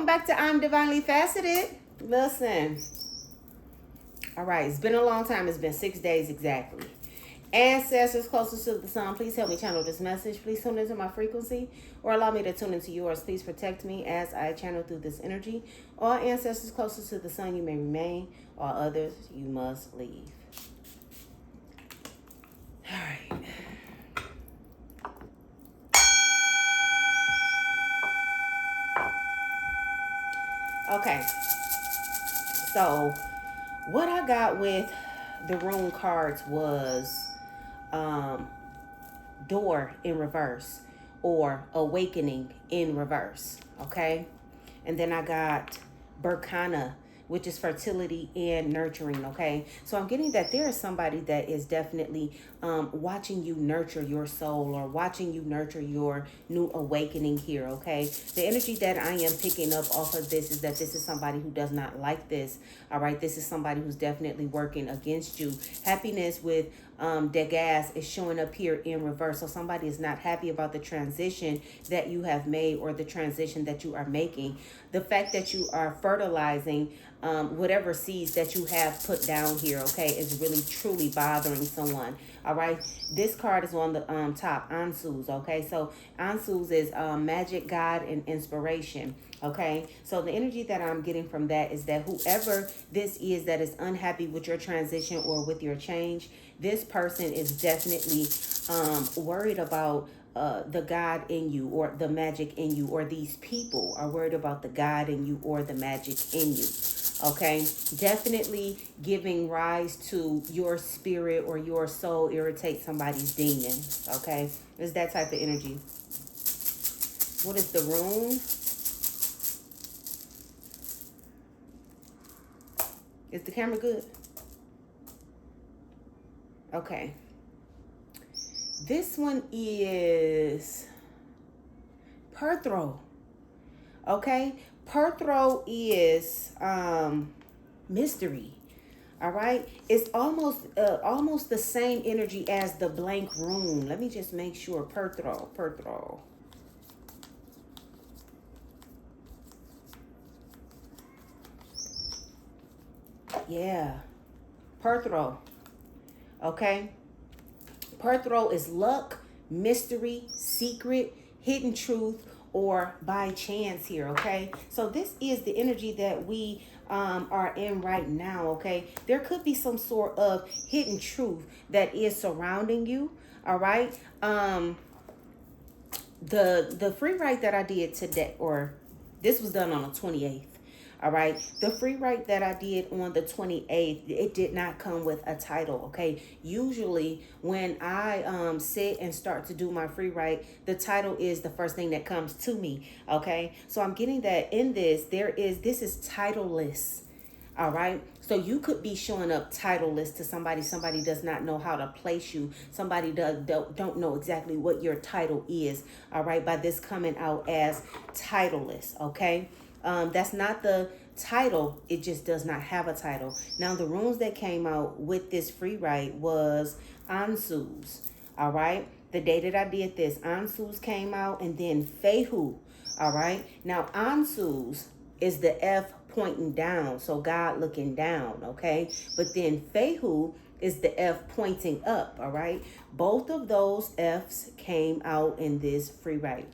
back to I'm Divinely Faceted. Listen. All right, it's been a long time. It's been 6 days exactly. Ancestors closest to the sun, please help me channel this message. Please tune into my frequency or allow me to tune into yours. Please protect me as I channel through this energy. All ancestors closest to the sun, you may remain. All others, you must leave. All right. Okay. So, what I got with the rune cards was um, door in reverse or awakening in reverse. Okay. And then I got Berkana, which is fertility and nurturing. Okay. So I'm getting that there is somebody that is definitely watching you nurture your soul or watching you nurture your new awakening here. Okay. The energy that I am picking up off of this is that this is somebody who does not like this. All right. This is somebody who's definitely working against you. Happiness with Degas is showing up here in reverse. So somebody is not happy about the transition that you have made or the transition that you are making. The fact that you are fertilizing whatever seeds that you have put down here, okay, is really truly bothering someone. All right. This card is on the top, Ansus. Okay. So Ansus is magic, God, and inspiration. Okay. So the energy that I'm getting from that is that whoever this is that is unhappy with your transition or with your change, this person is definitely worried about the God in you or the magic in you, or these people are worried about the God in you or the magic in you. Okay, definitely giving rise to your spirit or your soul irritate somebody's demons. Okay, it's that type of energy. What is the rune? Is the camera good? Okay. This one is Perthro. Okay. Perthro is mystery. All right. It's almost the same energy as the blank rune. Let me just make sure. Perthro. Yeah. Perthro. Okay. Perthro is luck, mystery, secret, hidden truth, or by chance here. Okay. So this is the energy that we are in right now. Okay. There could be some sort of hidden truth that is surrounding you. All right. The free write that I did today, or this was done on the 28th. All right. The free write that I did on the 28th, it did not come with a title. Okay. Usually when I sit and start to do my free write, the title is the first thing that comes to me. Okay. So I'm getting that in this, this is titleless. All right. So you could be showing up titleless to somebody. Somebody does not know how to place you. Somebody don't know exactly what your title is. All right. By this coming out as titleless. Okay. That's not the title. It just does not have a title. Now, the runes that came out with this free write was Ansus. All right. The day that I did this, Ansus came out, and then Fehu. All right. Now, Ansus is the F pointing down. So God looking down. Okay. But then Fehu is the F pointing up. All right. Both of those F's came out in this free write.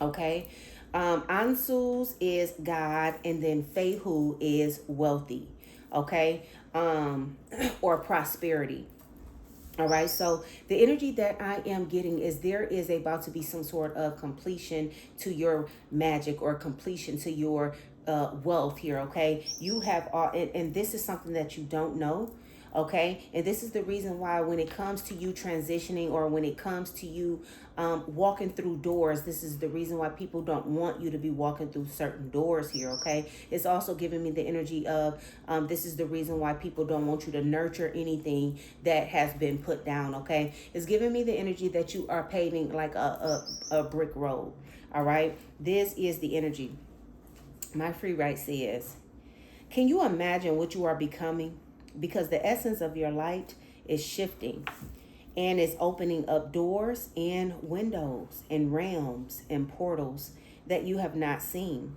Okay. Ansus is God, and then Fehu is wealthy. Okay. Or prosperity. All right. So the energy that I am getting is there is about to be some sort of completion to your magic or completion to your wealth here. Okay. You have all, and this is something that you don't know. Okay. And this is the reason why when it comes to you transitioning, or when it comes to you walking through doors, this is the reason why people don't want you to be walking through certain doors here. Okay. It's also giving me the energy of this is the reason why people don't want you to nurture anything that has been put down. Okay. It's giving me the energy that you are paving like a brick road. All right. This is the energy. My free write says, can you imagine what you are becoming? Because the essence of your light is shifting and is opening up doors and windows and realms and portals that you have not seen.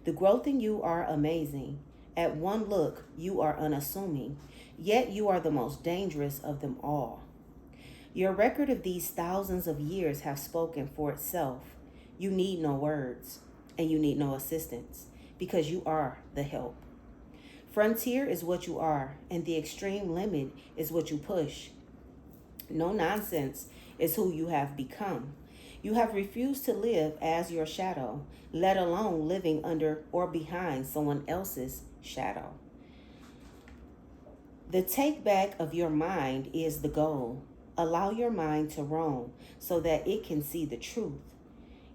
The growth in you are amazing. At one look, you are unassuming, yet you are the most dangerous of them all. Your record of these thousands of years have spoken for itself. You need no words, and you need no assistance, because you are the help. Frontier is what you are, and the extreme limit is what you push. No nonsense is who you have become. You have refused to live as your shadow, let alone living under or behind someone else's shadow. The take back of your mind is the goal. Allow your mind to roam so that it can see the truth.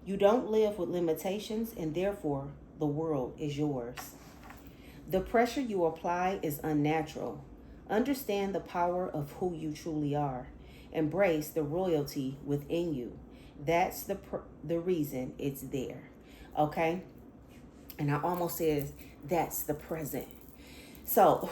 You don't live with limitations, and therefore the world is yours. The pressure you apply is unnatural. Understand the power of who you truly are. Embrace the royalty within you. That's the reason it's there. Okay? And I almost said that's the present. So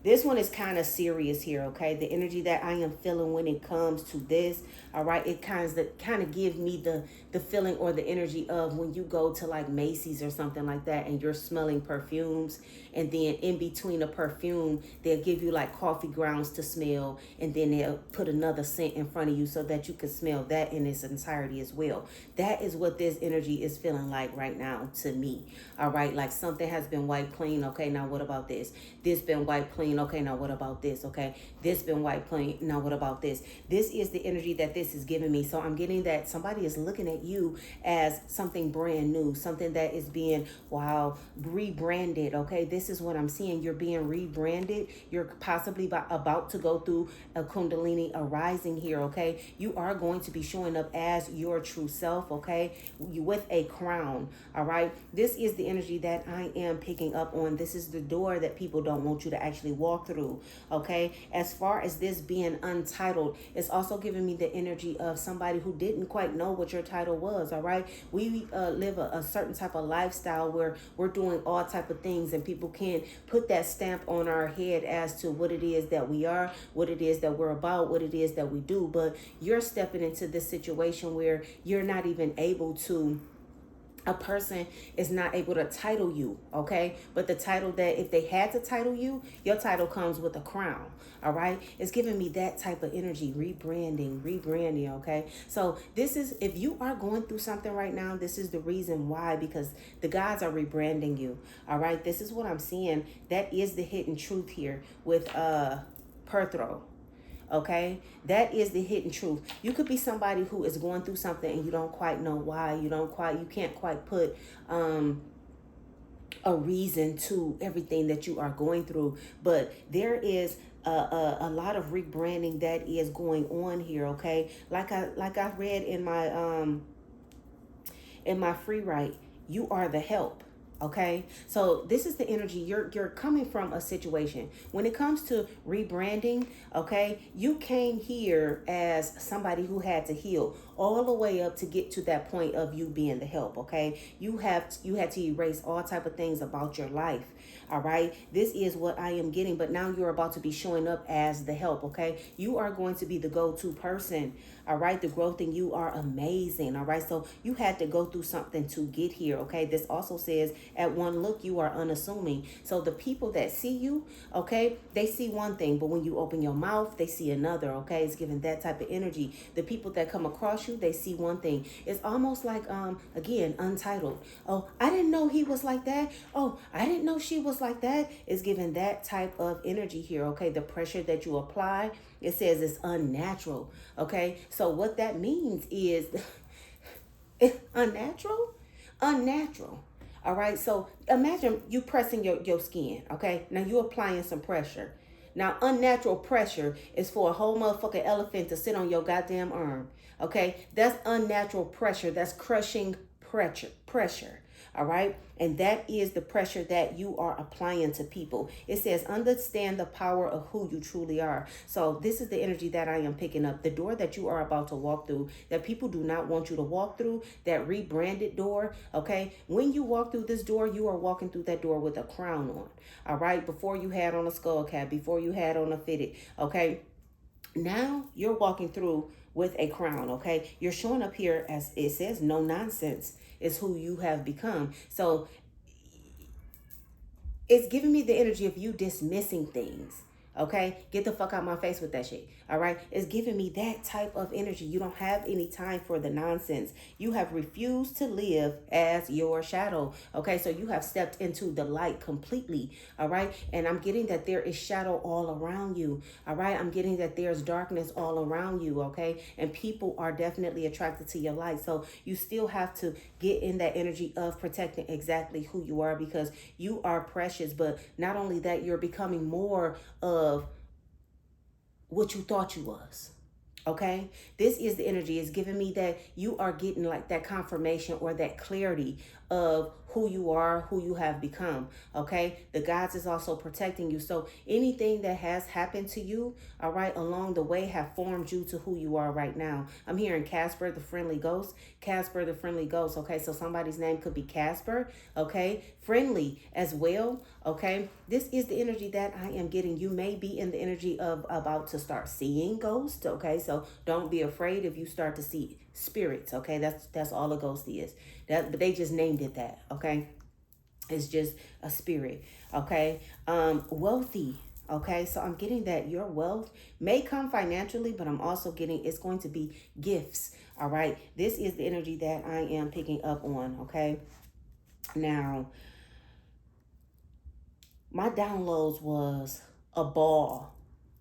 this one is kind of serious here, okay? The energy that I am feeling when it comes to this, all right? It kind of give me the feeling or the energy of when you go to like Macy's or something like that and you're smelling perfumes, and then in between a perfume, they'll give you like coffee grounds to smell, and then they'll put another scent in front of you so that you can smell that in its entirety as well. That is what this energy is feeling like right now to me, all right? Like something has been wiped clean, okay? Now what about this? This been wiped clean, okay? Now what about this, okay? This been wiped clean, now what about this? This is the energy that this is giving me. So I'm getting that somebody is looking at you as something brand new, something that is being, wow, rebranded, okay? This is what I'm seeing. You're being rebranded. You're possibly about to go through a Kundalini arising here, okay? You are going to be showing up as your true self, okay? With a crown, all right? This is the energy that I am picking up on. This is the door that people don't want you to actually walk through, okay? As far as this being untitled, it's also giving me the energy of somebody who didn't quite know what your title was, all right? We live a certain type of lifestyle where we're doing all type of things, and people can put that stamp on our head as to what it is that we are, what it is that we're about, what it is that we do. But you're stepping into this situation where you're not even able to, a person is not able to title you, okay? But the title that if they had to title you, your title comes with a crown, all right? It's giving me that type of energy, rebranding, okay? So this is, if you are going through something right now, this is the reason why, because the gods are rebranding you, all right? This is what I'm seeing. That is the hidden truth here with Perthro. Okay, that is the hidden truth. You could be somebody who is going through something and you don't quite know why. You can't quite put a reason to everything that you are going through. But there is a lot of rebranding that is going on here. Okay, like I read in my free write, you are the help. Okay, so this is the energy. You're coming from a situation. When it comes to rebranding, okay, you came here as somebody who had to heal all the way up to get to that point of you being the help. Okay, you had to erase all type of things about your life. All right, this is what I am getting. But now you're about to be showing up as the help. Okay, you are going to be the go-to person. All right, the growth in you are amazing. All right, so you had to go through something to get here. Okay, this also says at one look you are unassuming. So the people that see you, okay, they see one thing, but when you open your mouth, they see another. Okay, it's giving that type of energy. The people that come across you, they see one thing. It's almost like again, untitled. Oh, I didn't know he was like that. Oh, I didn't know she was like that. It's giving that type of energy here. Okay, the pressure that you apply, it says it's unnatural. Okay, so what that means is it's unnatural. All right, so imagine you pressing your skin. Okay, now you're applying some pressure. Now, unnatural pressure is for a whole motherfucking elephant to sit on your goddamn arm. Okay, that's unnatural pressure. That's crushing pressure. All right, and that is the pressure that you are applying to people. It says understand the power of who you truly are. So this is the energy that I am picking up. The door that you are about to walk through, that people do not want you to walk through, that rebranded door. Okay, when you walk through this door, you are walking through that door with a crown on. All right, before you had on a skull cap, before you had on a fitted. Okay, now you're walking through with a crown. Okay, you're showing up here as it says no nonsense is who you have become. So it's giving me the energy of you dismissing things. Okay, get the fuck out my face with that shit. All right, it's giving me that type of energy. You don't have any time for the nonsense. You have refused to live as your shadow. Okay, so you have stepped into the light completely. All right, and I'm getting that there is shadow all around you. All right, I'm getting that there's darkness all around you. Okay, and people are definitely attracted to your light. So you still have to get in that energy of protecting exactly who you are, because you are precious. But not only that, you're becoming more of what you thought you was. Okay, this is the energy. It's giving me that you are getting like that confirmation or that clarity of who you are, who you have become. Okay, the gods is also protecting you. So anything that has happened to you, all right, along the way have formed you to who you are right now. I'm hearing Casper the friendly ghost. Casper the friendly ghost. Okay, so somebody's name could be Casper. Okay, friendly as well. Okay, this is the energy that I am getting. You may be in the energy of about to start seeing ghosts. Okay, so don't be afraid if you start to see spirits. Okay, that's all a ghost is. That, but they just named it that. Okay, it's just a spirit. Okay, wealthy. Okay, so I'm getting that your wealth may come financially, but I'm also getting it's going to be gifts. All right, this is the energy that I am picking up on. Okay, now my downloads was a ball.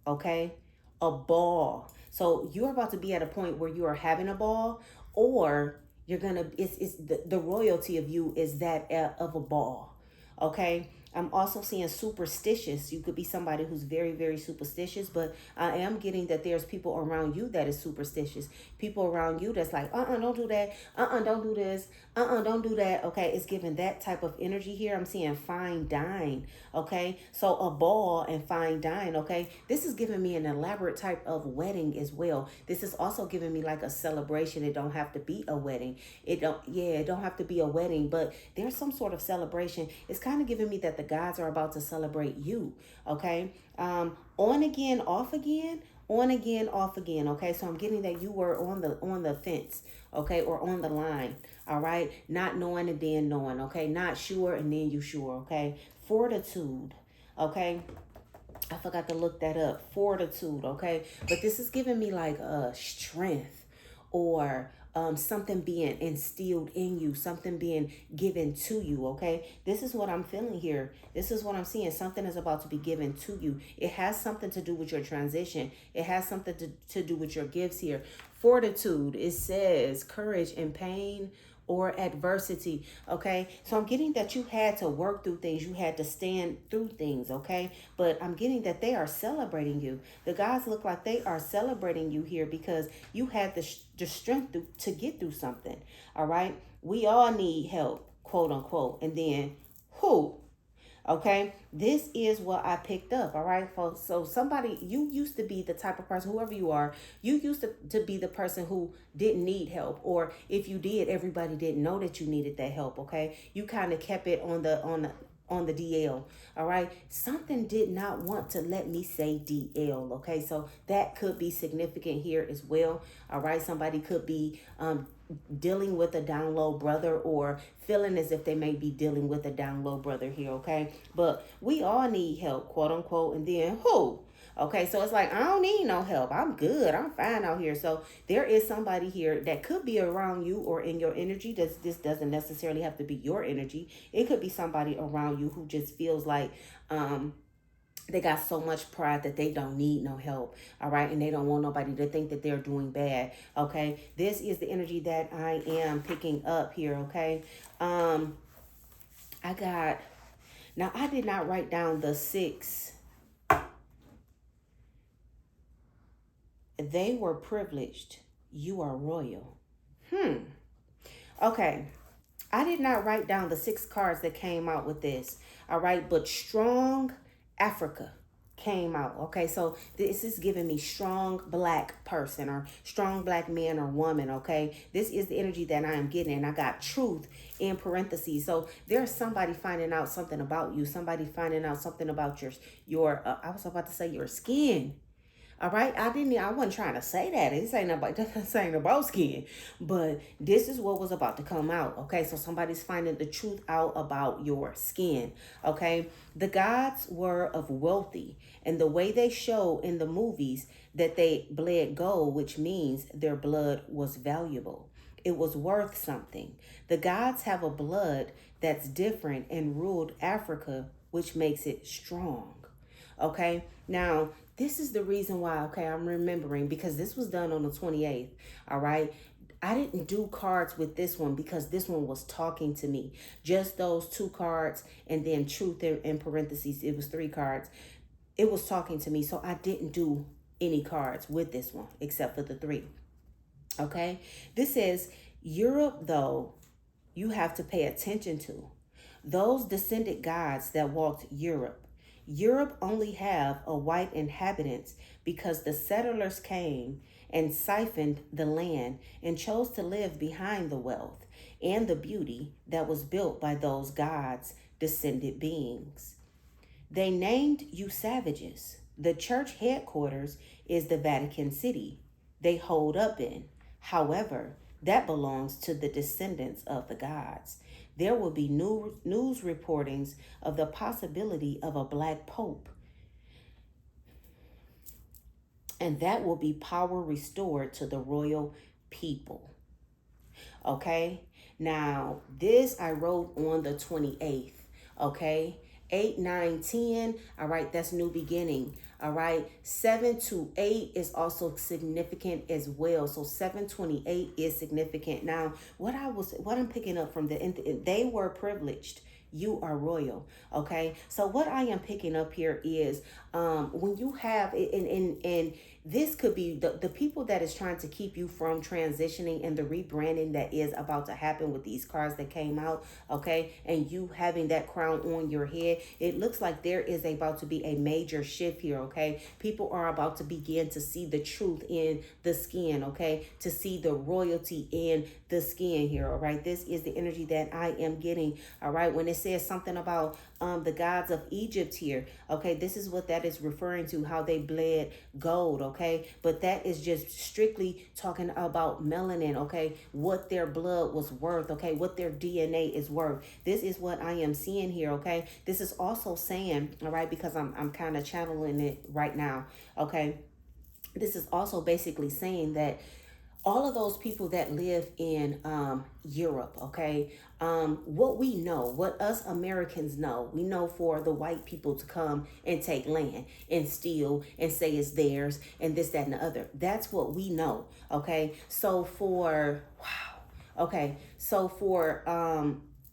Okay, a ball. So you're about to be at a point where you are having a ball, or you're gonna it's the royalty of you is that of a ball. Okay, I'm also seeing superstitious. You could be somebody who's very, very superstitious, but I am getting that there's people around you that is superstitious. People around you that's like, don't do that. Don't do this. Don't do that. Okay, it's giving that type of energy here. I'm seeing fine dine. Okay, so a ball and fine dine. Okay, this is giving me an elaborate type of wedding as well. This is also giving me like a celebration. It don't have to be a wedding. It don't have to be a wedding, but there's some sort of celebration. It's kind of giving me that the gods are about to celebrate you. Okay, on again, off again, on again, off again. Okay, so I'm getting that you were on the fence. Okay, or on the line. All right, not knowing and then knowing. Okay, not sure and then you sure. Okay, fortitude. Okay, I forgot to look that up. Fortitude. Okay, but this is giving me like strength, or something being instilled in you, something being given to you. Okay, this is what I'm feeling here. This is what I'm seeing. Something is about to be given to you. It has something to do with your transition. It has something to do with your gifts here. Fortitude, it says courage in pain or adversity. Okay, so I'm getting that you had to work through things, you had to stand through things. Okay, but I'm getting that they are celebrating you. The guys look like they are celebrating you here because you had the strength to get through something. All right, we all need help, quote unquote. And then who? Okay, this is what I picked up. All right, folks. So somebody, you used to be the type of person, whoever you are, you used to be the person who didn't need help, or if you did, everybody didn't know that you needed that help. Okay, you kind of kept it on the DL. All right, something did not want to let me say DL. Okay, so that could be significant here as well. All right, somebody could be dealing with a down low brother, or feeling as if they may be dealing with a down low brother here. Okay, but we all need help, quote unquote. And then who? Okay, so it's like, I don't need no help. I'm good. I'm fine out here. So there is somebody here that could be around you or in your energy. This doesn't necessarily have to be your energy. It could be somebody around you who just feels like they got so much pride that they don't need no help. All right, and they don't want nobody to think that they're doing bad. Okay, this is the energy that I am picking up here. Okay, I got, now I did not write down the 6. They were privileged. You are royal. Okay, I did not write down the 6 cards that came out with this. All right, but strong Africa came out. Okay, so this is giving me strong black person, or strong black man or woman. Okay, this is the energy that I am getting, and I got truth in parentheses. So there's somebody finding out something about you, somebody finding out something about your I was about to say your skin. All right, I wasn't trying to say that. This ain't about this ain't about skin, but this is what was about to come out. Okay, so somebody's finding the truth out about your skin. Okay, the gods were of wealthy, and the way they show in the movies that they bled gold, which means their blood was valuable. It was worth something. The gods have a blood that's different and ruled Africa, which makes it strong. Okay, now this is the reason why, okay, I'm remembering because this was done on the 28th. All right, I didn't do cards with this one because this one was talking to me. Just those two cards and then truth in parentheses. It was three cards. It was talking to me. So I didn't do any cards with this one except for the three. Okay. This says Europe, though, you have to pay attention to. Those descended gods that walked Europe. Europe only have a white inhabitants because the settlers came and siphoned the land and chose to live behind the wealth and the beauty that was built by those gods' descended beings. They named you savages. The church headquarters is the Vatican City they hold up in. However, that belongs to the descendants of the gods. There will be news reportings of the possibility of a black pope, and that will be power restored to the royal people. Okay, now this I wrote on the 28th. Okay, 8, 9, 10. All right, that's new beginning. All right, 7 to 8 is also significant as well. So 728 is significant. Now, what I'm picking up from they were privileged. You are royal. Okay, so what I am picking up here is when you have and this could be the people that is trying to keep you from transitioning and the rebranding that is about to happen with these cards that came out, okay, and you having that crown on your head. It looks like there is about to be a major shift here, okay. People are about to begin to see the truth in the skin, okay, to see the royalty in the skin here. All right, this is the energy that I am getting. All right, when it says something about the gods of Egypt here, okay, this is what that is referring to, how they bled gold, okay, but that is just strictly talking about melanin, okay, what their blood was worth, okay, what their DNA is worth. This is what I am seeing here, okay. This is also saying, all right, because I'm kind of channeling it right now, okay, this is also basically saying that all of those people that live in Europe, okay, what we know, what us Americans know, we know for the white people to come and take land and steal and say it's theirs and this, that, and the other. That's what we know, okay? So for, wow, okay, so for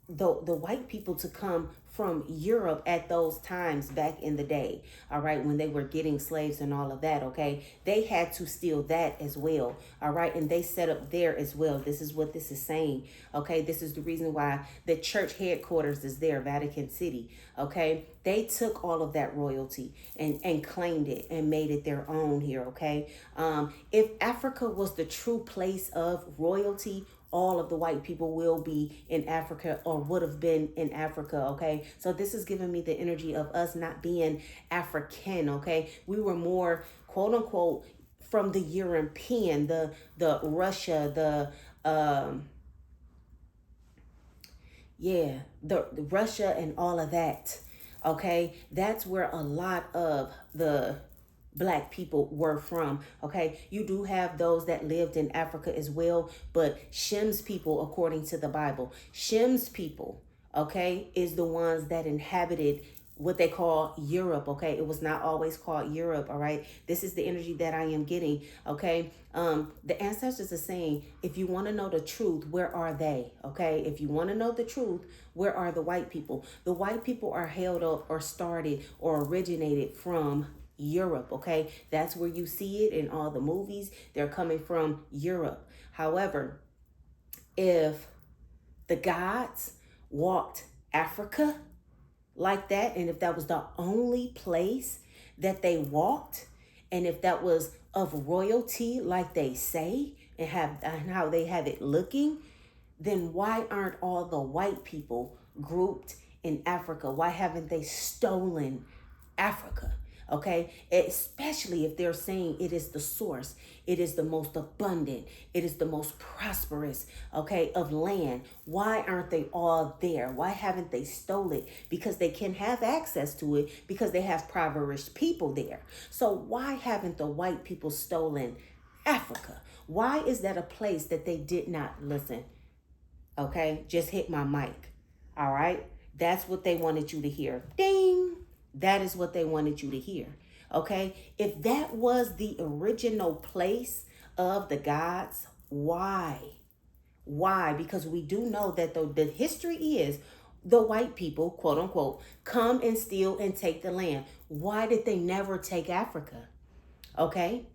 the white people to come from Europe at those times back in the day, all right, when they were getting slaves and all of that, okay, they had to steal that as well, all right, and they set up there as well. This is what this is saying, okay. This is the reason why the church headquarters is there, Vatican City, okay. They took all of that royalty and claimed it and made it their own here, okay. If Africa was the true place of royalty, all of the white people will be in Africa or would have been in Africa, okay? So this is giving me the energy of us not being African, okay? We were more, quote unquote, from the European, the Russia, the Russia and all of that, okay? That's where a lot of the black people were from, okay. You do have those that lived in Africa as well, but Shem's people, according to the Bible, Shem's people, okay, is the ones that inhabited what they call Europe, okay. It was not always called Europe, all right. This is the energy that I am getting, okay. The ancestors are saying, if you want to know the truth, where are they, okay? If you want to know the truth, where are the white people? The white people are held up or started or originated from Europe, okay? That's where you see it in all the movies. They're coming from Europe. However, if the gods walked Africa like that, and if that was the only place that they walked, and if that was of royalty like they say and how they have it looking, then why aren't all the white people grouped in Africa? Why haven't they stolen Africa? Okay, especially if they're saying it is the source, it is the most abundant, it is the most prosperous, okay, of land. Why aren't they all there? Why haven't they stole it? Because they can have access to it because they have impoverished people there. So why haven't the white people stolen Africa? Why is that a place that they did not listen? Okay, just hit my mic. All right, that's what they wanted you to hear. Ding. That is what they wanted you to hear. Okay, if that was the original place of the gods, why? Why? Because we do know that the history is the white people, quote unquote, come and steal and take the land. Why did they never take Africa? Okay,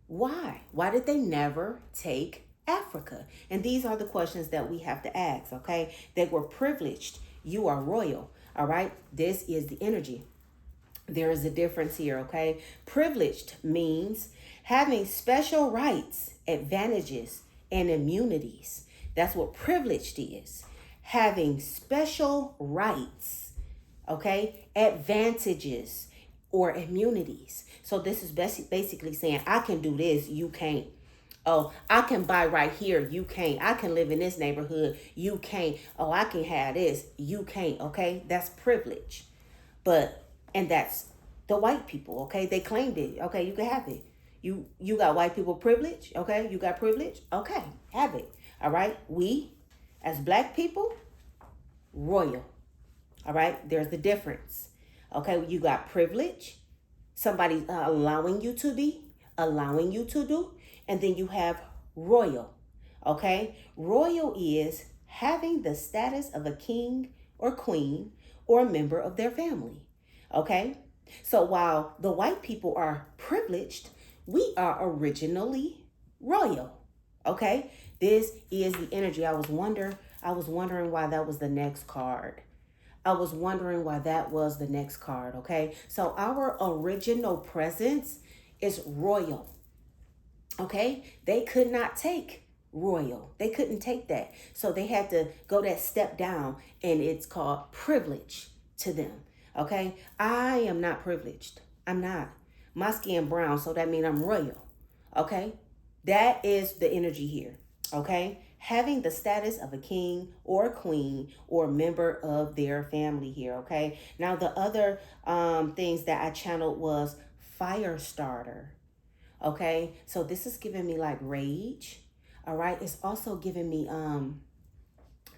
why? Why did they never take Africa? And these are the questions that we have to ask. Okay, they were privileged. You are royal. All right, this is the energy. There is a difference here, okay? Privileged means having special rights, advantages, and immunities. That's what privileged is. Having special rights, okay? Advantages or immunities. So this is basically saying, I can do this, you can't. Oh, I can buy right here, you can't. I can live in this neighborhood, you can't. Oh, I can have this, you can't, okay? That's privilege. But and that's the white people, okay? They claimed it. Okay, you can have it. You got white people privilege, okay? You got privilege, okay, have it. All right. We as black people, royal. All right, there's the difference. Okay, you got privilege, somebody allowing you to be, allowing you to do, and then you have royal. Okay, royal is having the status of a king or queen or a member of their family. Okay, so while the white people are privileged, we are originally royal. Okay, this is the energy. I was wondering why that was the next card. I was wondering why that was the next card. Okay, so our original presence is royal. Okay, they could not take royal. They couldn't take that. So they had to go that step down, and it's called privilege to them. Okay, I am not privileged. I'm not. My skin brown, so that means I'm royal. Okay, that is the energy here. Okay, having the status of a king or a queen or a member of their family here. Okay, now the other things that I channeled was fire starter. Okay, so this is giving me like rage. All right, it's also giving me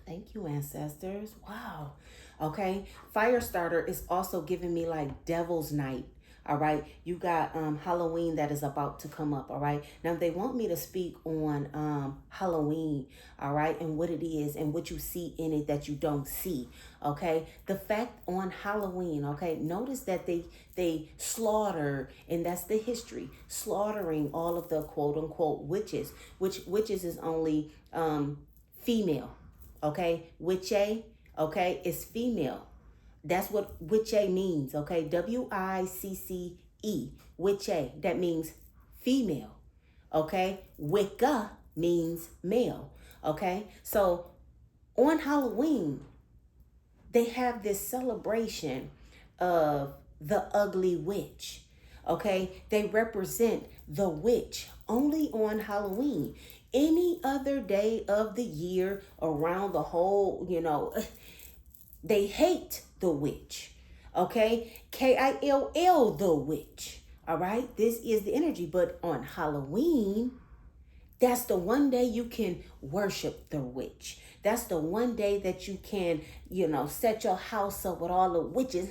thank you, ancestors. Wow. Okay, fire starter is also giving me like devil's night. All right, you got Halloween that is about to come up. All right, now they want me to speak on Halloween. All right, and what it is and what you see in it that you don't see. Okay, the fact on Halloween. Okay, notice that they slaughter, and that's the history, slaughtering all of the quote unquote witches, which witches is only female. Okay, witche, okay, is female. That's what witche means, okay? Wicce, witche, that means female, okay? Wicca means male, okay? So on Halloween, they have this celebration of the ugly witch, okay? They represent the witch only on Halloween. Any other day of the year around the whole, they hate the witch. Okay? Kill, the witch. All right? This is the energy. But on Halloween, that's the one day you can worship the witch. That's the one day that you can, set your house up with all the witches,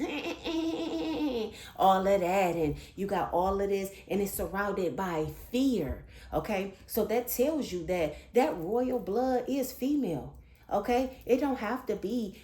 all of that, and you got all of this, and it's surrounded by fear. Okay, so that tells you that royal blood is female. Okay, it don't have to be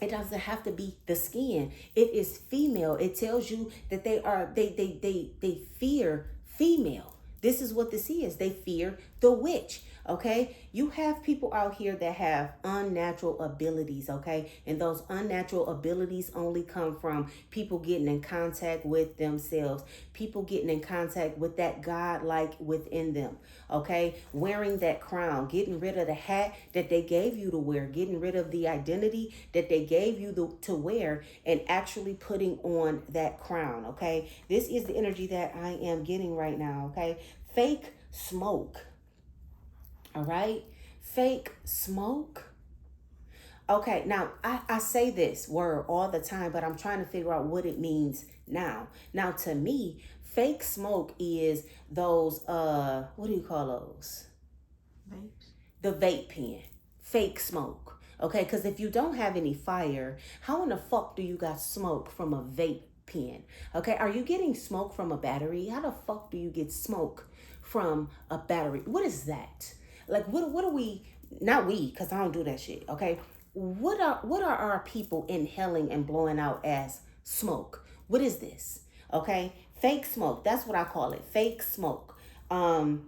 it doesn't have to be the skin. It is female. It tells you that they fear female. This is what this is. They fear The witch. Okay, you have people out here that have unnatural abilities, okay, and those unnatural abilities only come from people getting in contact with themselves, people getting in contact with that God like within them, okay, wearing that crown, getting rid of the hat that they gave you to wear, getting rid of the identity that they gave you to wear, and actually putting on that crown, okay. This is the energy that I am getting right now, okay. Fake smoke. All right. Fake smoke. Okay. Now, I say this word all the time, but I'm trying to figure out what it means now. Now, to me, fake smoke is those, what do you call those? Vapes. The vape pen. Fake smoke. Okay. Because if you don't have any fire, how in the fuck do you got smoke from a vape pen? Okay. Are you getting smoke from a battery? How the fuck do you get smoke from a battery? What is that? Like what are we, not we, because I don't do that shit, okay? What are our people inhaling and blowing out as smoke? What is this? Okay? Fake smoke. That's what I call it. Fake smoke. I'm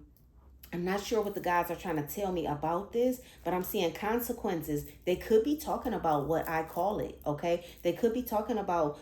not sure what the guys are trying to tell me about this, but I'm seeing consequences. They could be talking about what I call it, okay? They could be talking about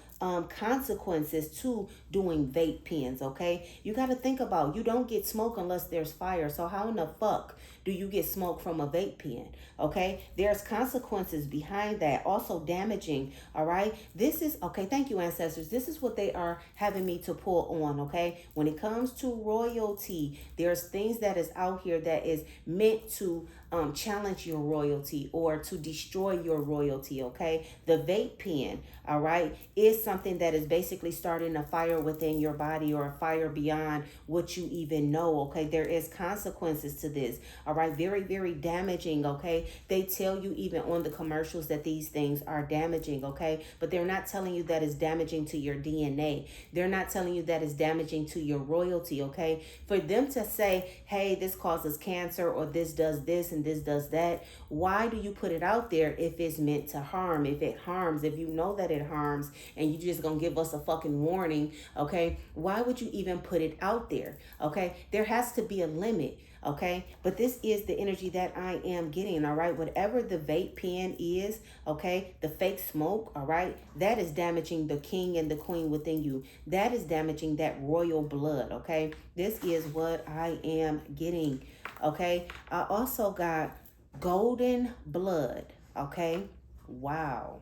consequences to doing vape pens, okay? You got to think about, you don't get smoke unless there's fire. So how in the fuck do you get smoke from a vape pen, okay? There's consequences behind that, also damaging, all right? This is, okay, thank you, ancestors. This is what they are having me to pull on, okay? When it comes to royalty, there's things that is out here that is meant to challenge your royalty or to destroy your royalty, okay? The vape pen, all right, is something that is basically starting a fire within your body or a fire beyond what you even know, okay? There is consequences to this, all right? Very, very damaging, okay? They tell you even on the commercials that these things are damaging, okay? But they're not telling you that it's damaging to your DNA. They're not telling you that it's damaging to your royalty, okay? For them to say, hey, this causes cancer or this does this and this does that, why do you put it out there if it's meant to harm? If it harms, if you know that it harms and you just gonna give us a fucking warning, okay? Why would you even put it out there, okay? There has to be a limit, okay? But this is the energy that I am getting, all right? Whatever the vape pen is, okay, the fake smoke, all right, that is damaging the king and the queen within you. That is damaging that royal blood, okay? This is what I am getting, okay? I also got golden blood, okay? Wow.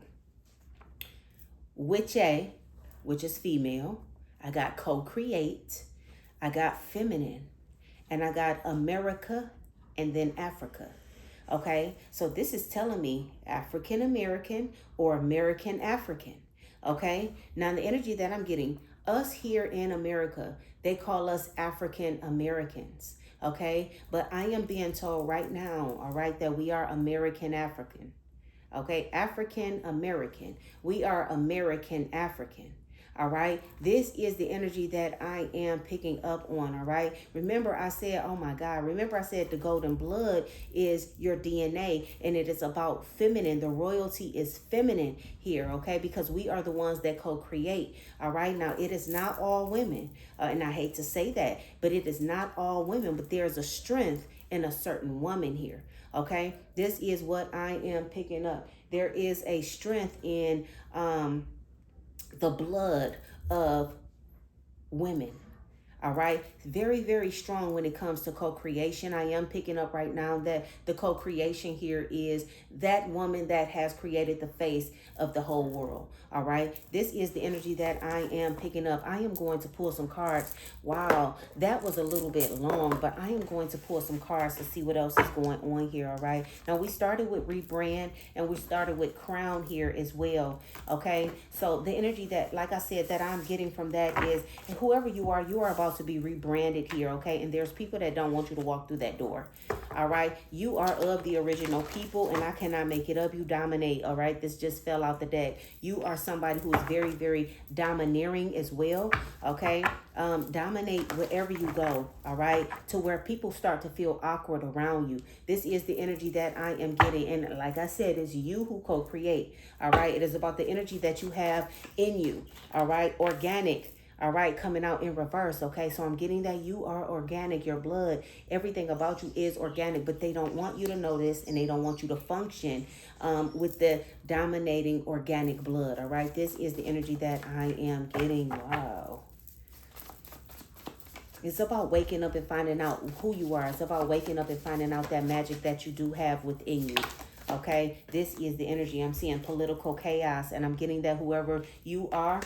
Witche, which is female. I got co-create. I got feminine. And I got America and then Africa. Okay, so this is telling me African American or American African. Okay, now the energy that I'm getting, us here in America, they call us African Americans. Okay, but I am being told right now, all right, that we are American African. Okay, African American. We are American African. All right. This is the energy that I am picking up on. All right. Remember, I said, oh my God. Remember, I said the golden blood is your DNA and it is about feminine. The royalty is feminine here. Okay. Because we are the ones that co-create. All right. Now, it is not all women. And I hate to say that, but it is not all women. But there's a strength in a certain woman here. Okay. This is what I am picking up. There is a strength in, the blood of women. All right. Very, very strong when it comes to co-creation. I am picking up right now that the co-creation here is that woman that has created the face of the whole world. All right. This is the energy that I am picking up. I am going to pull some cards. Wow. That was a little bit long, but I am going to pull some cards to see what else is going on here. All right. Now we started with rebrand and we started with crown here as well. Okay. So the energy that, like I said, that I'm getting from that is whoever you are about to be rebranded here, okay? And there's people that don't want you to walk through that door, all right? You are of the original people, and I cannot make it up. You dominate, all right? This just fell out the deck. You are somebody who is very, very domineering as well, okay? Dominate wherever you go, all right? To where people start to feel awkward around you. This is the energy that I am getting, and like I said, it's you who co-create, all right? It is about the energy that you have in you, all right? Organic. All right, coming out in reverse. Okay, so I'm getting that you are organic. Your blood, everything about you is organic, but they don't want you to know this, and they don't want you to function with the dominating organic blood. All right, this is the energy that I am getting. Wow. It's about waking up and finding out who you are. It's about waking up and finding out that magic that you do have within you. Okay, this is the energy. I'm seeing political chaos, and I'm getting that whoever you are,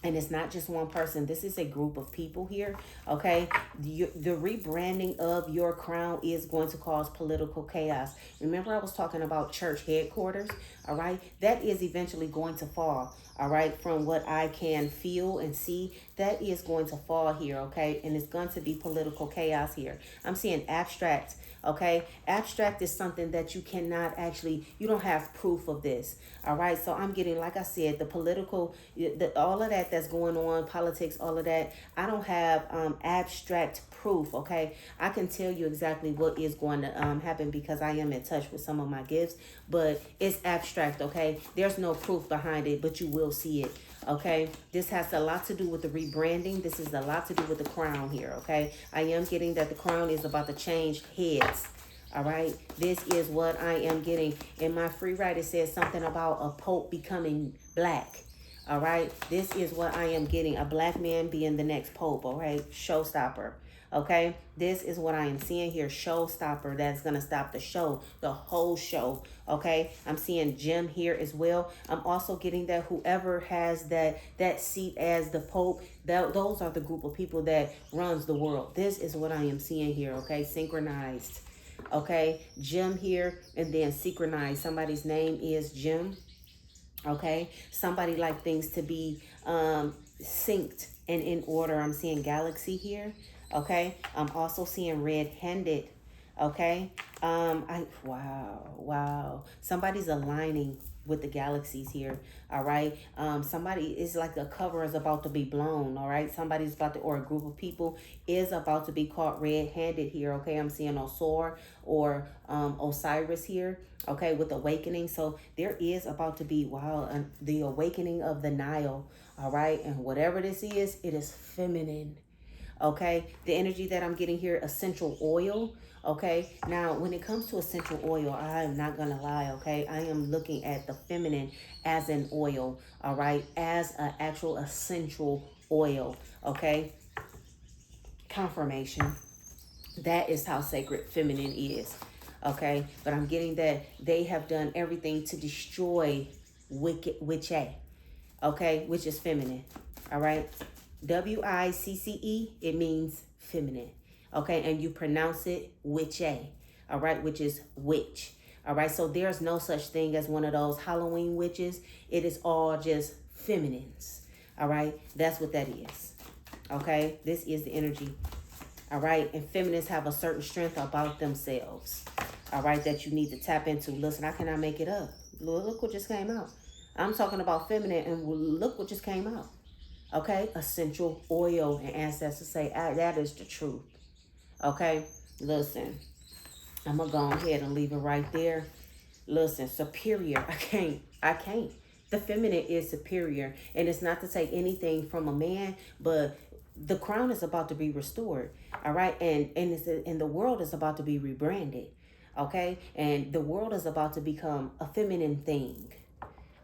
and it's not just one person, this is a group of people here. Okay, the rebranding of your crown is going to cause political chaos. Remember, I was talking about church headquarters. All right, that is eventually going to fall. All right, from what I can feel and see, that is going to fall here. Okay, and it's going to be political chaos here. I'm seeing abstract. Okay, abstract is something that you cannot actually, you don't have proof of this. All right, so I'm getting, like I said, the political, all of that that's going on, politics, all of that. I don't have abstract proof. Okay, I can tell you exactly what is going to happen because I am in touch with some of my gifts, but it's abstract. Okay, there's no proof behind it, but you will see it. Okay, this has a lot to do with the rebranding. This is a lot to do with the crown here. Okay, I am getting that the crown is about to change heads. All right, this is what I am getting. In my free write, it says something about a pope becoming black. All right, this is what I am getting. A black man being the next pope. All right, showstopper. Okay, this is what I am seeing here. Showstopper that's going to stop the show, the whole show. Okay, I'm seeing Jim here as well. I'm also getting that whoever has that seat as the Pope, those are the group of people that runs the world. This is what I am seeing here. Okay, synchronized. Okay, Jim here, and then synchronized. Somebody's name is Jim. Okay, somebody like things to be synced and in order. I'm seeing galaxy here. Okay, I'm also seeing red-handed. Okay, wow, somebody's aligning with the galaxies here. All right, somebody is like a cover is about to be blown. All right, somebody's about to, or a group of people is about to be caught red-handed here. Okay, I'm seeing Osor or Osiris here. Okay, with awakening. So there is about to be, wow, the awakening of the Nile. All right, and whatever this is, it is feminine. Okay, the energy that I'm getting here, essential oil. Okay, now when it comes to essential oil, I am not gonna lie. Okay, I am looking at the feminine as an oil. All right, as an actual essential oil. Okay, confirmation. That is how sacred feminine is. Okay, but I'm getting that they have done everything to destroy wicked witche. Okay, which is feminine. All right, WICCE, it means feminine. Okay, and you pronounce it witche. All right, which is witch. All right, so there's no such thing as one of those Halloween witches. It is all just feminines. All right, that's what that is. Okay, this is the energy. All right, and feminists have a certain strength about themselves. All right, that you need to tap into. Listen, I cannot make it up. Look what just came out. I'm talking about feminine, and look what just came out. Okay, essential oil, and ancestors say that is the truth. Okay, listen, I'm gonna go ahead and leave it right there. Listen, superior. I can't. The feminine is superior, and it's not to take anything from a man, but the crown is about to be restored. All right, and the world is about to be rebranded. Okay, and the world is about to become a feminine thing.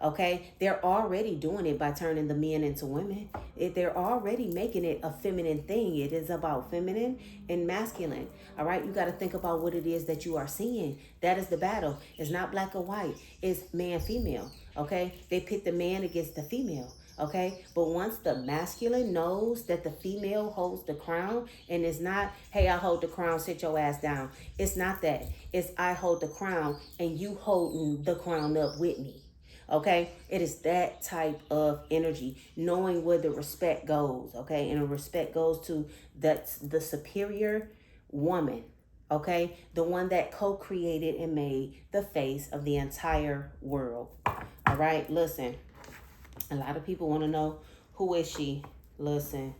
Okay, they're already doing it by turning the men into women. They're already making it a feminine thing. It is about feminine and masculine. All right, you got to think about what it is that you are seeing. That is the battle. It's not black or white. It's man, female. Okay, they pit the man against the female. Okay, but once the masculine knows that the female holds the crown, and it's not, hey, I hold the crown, sit your ass down. It's not that. It's I hold the crown and you holding the crown up with me. Okay, it is that type of energy, knowing where the respect goes. Okay, and the respect goes to the superior woman. Okay, the one that co-created and made the face of the entire world. All right, listen, a lot of people want to know, who is she? Listen,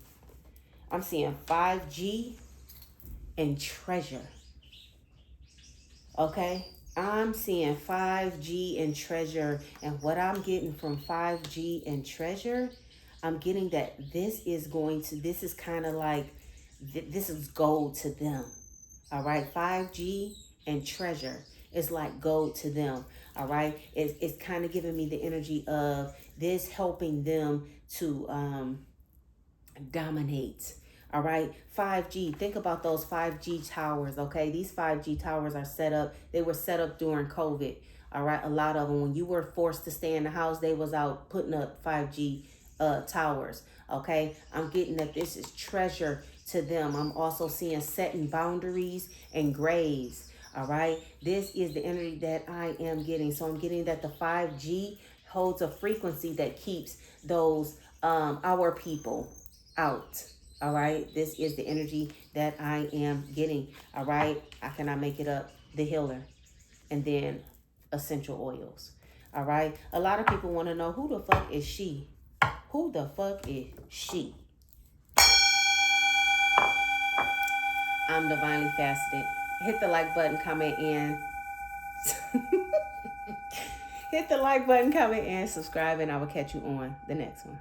I'm seeing 5G and treasure. Okay, I'm seeing 5G and treasure, and what I'm getting from 5G and treasure, I'm getting that this is kind of like, this is gold to them. All right. 5G and treasure is like gold to them. All right. It's kind of giving me the energy of this helping them to dominate. All right. 5G. Think about those 5G towers. Okay. These 5G towers are set up. They were set up during COVID. All right. A lot of them, when you were forced to stay in the house, they was out putting up 5G towers. Okay. I'm getting that this is treasure to them. I'm also seeing setting boundaries and graves. All right. This is the energy that I am getting. So I'm getting that the 5G holds a frequency that keeps those our people out. All right. This is the energy that I am getting. All right. I cannot make it up. The healer. And then essential oils. All right. A lot of people want to know, who the fuck is she? Who the fuck is she? I'm divinely faceted. Hit the like button, comment, and hit the like button, comment, and subscribe, and I will catch you on the next one.